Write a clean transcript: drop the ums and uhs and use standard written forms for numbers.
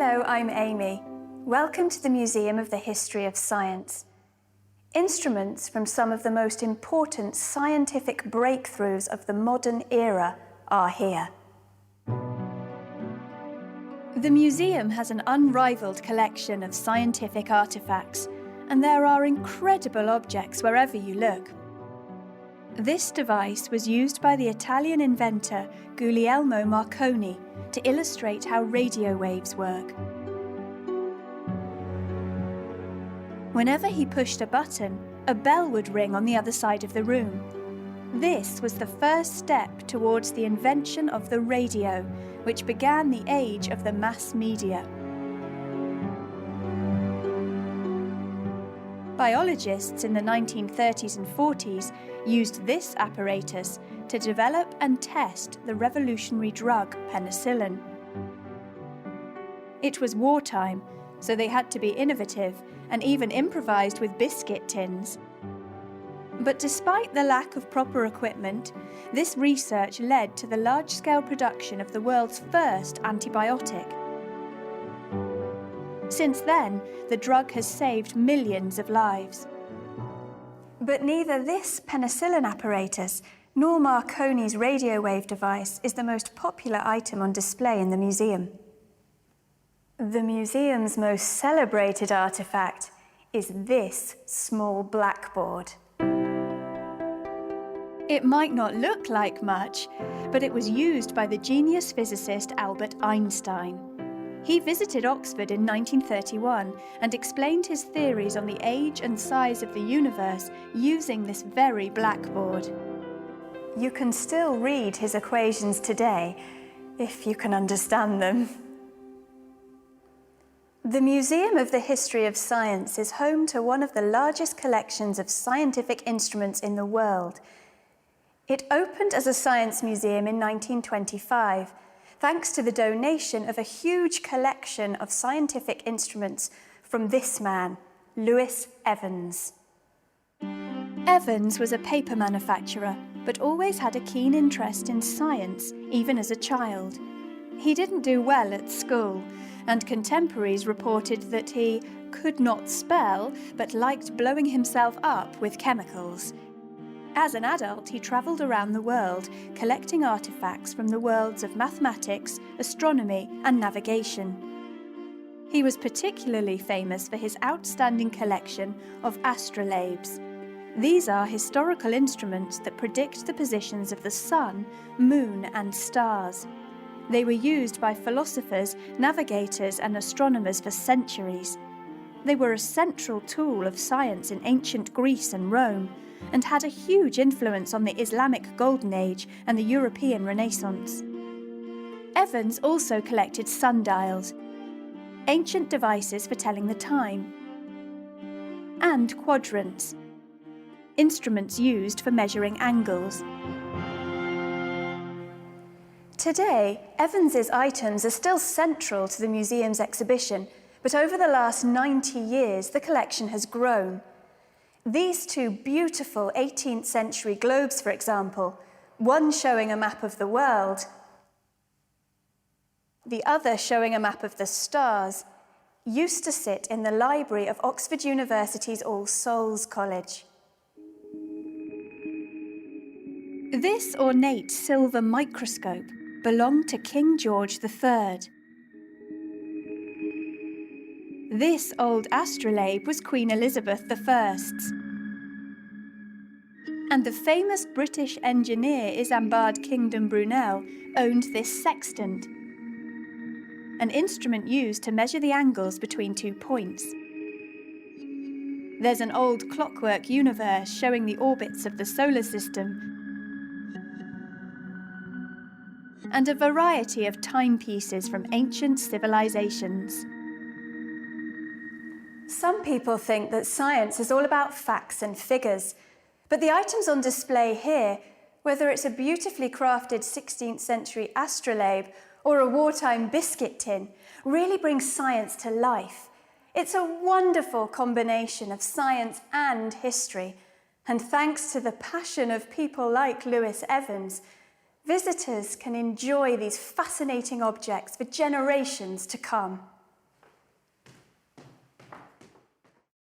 Hello, I'm Amy. Welcome to the Museum of the History of Science. Instruments from some of the most important scientific breakthroughs of the modern era are here. The museum has an unrivaled collection of scientific artifacts, and there are incredible objects wherever you look. This device was used by the Italian inventor Guglielmo Marconi to illustrate how radio waves work. Whenever he pushed a button, a bell would ring on the other side of the room. This was the first step towards the invention of the radio, which began the age of the mass media. Biologists in the 1930s and 40s used this apparatus to develop and test the revolutionary drug penicillin. It was wartime, so they had to be innovative and even improvised with biscuit tins. But despite the lack of proper equipment, this research led to the large-scale production of the world's first antibiotic. Since then, the drug has saved millions of lives. But neither this penicillin apparatus nor Marconi's radio wave device is the most popular item on display in the museum. The museum's most celebrated artifact is this small blackboard. It might not look like much, but it was used by the genius physicist Albert Einstein. He visited Oxford in 1931 and explained his theories on the age and size of the universe using this very blackboard. You can still read his equations today, if you can understand them. The Museum of the History of Science is home to one of the largest collections of scientific instruments in the world. It opened as a science museum in 1925, thanks to the donation of a huge collection of scientific instruments from this man, Louis Evans. Evans was a paper manufacturer, but always had a keen interest in science, even as a child. He didn't do well at school, and contemporaries reported that he could not spell, but liked blowing himself up with chemicals. As an adult, he travelled around the world, collecting artefacts from the worlds of mathematics, astronomy, and navigation. He was particularly famous for his outstanding collection of astrolabes. These are historical instruments that predict the positions of the sun, moon, and stars. They were used by philosophers, navigators, and astronomers for centuries. They were a central tool of science in ancient Greece and Rome, and had a huge influence on the Islamic Golden Age and the European Renaissance. Evans also collected sundials, ancient devices for telling the time, and quadrants, instruments used for measuring angles. Today, Evans's items are still central to the museum's exhibition, but over the last 90 years, the collection has grown. These two beautiful 18th century globes, for example, one showing a map of the world, the other showing a map of the stars, used to sit in the library of Oxford University's All Souls College. This ornate silver microscope belonged to King George III. This old astrolabe was Queen Elizabeth I's. And the famous British engineer Isambard Kingdom Brunel owned this sextant, an instrument used to measure the angles between 2 points. There's an old clockwork universe showing the orbits of the solar system, and a variety of timepieces from ancient civilizations. Some people think that science is all about facts and figures, but the items on display here, whether it's a beautifully crafted 16th century astrolabe or a wartime biscuit tin, really bring science to life. It's a wonderful combination of science and history, and thanks to the passion of people like Louis Evans, visitors can enjoy these fascinating objects for generations to come.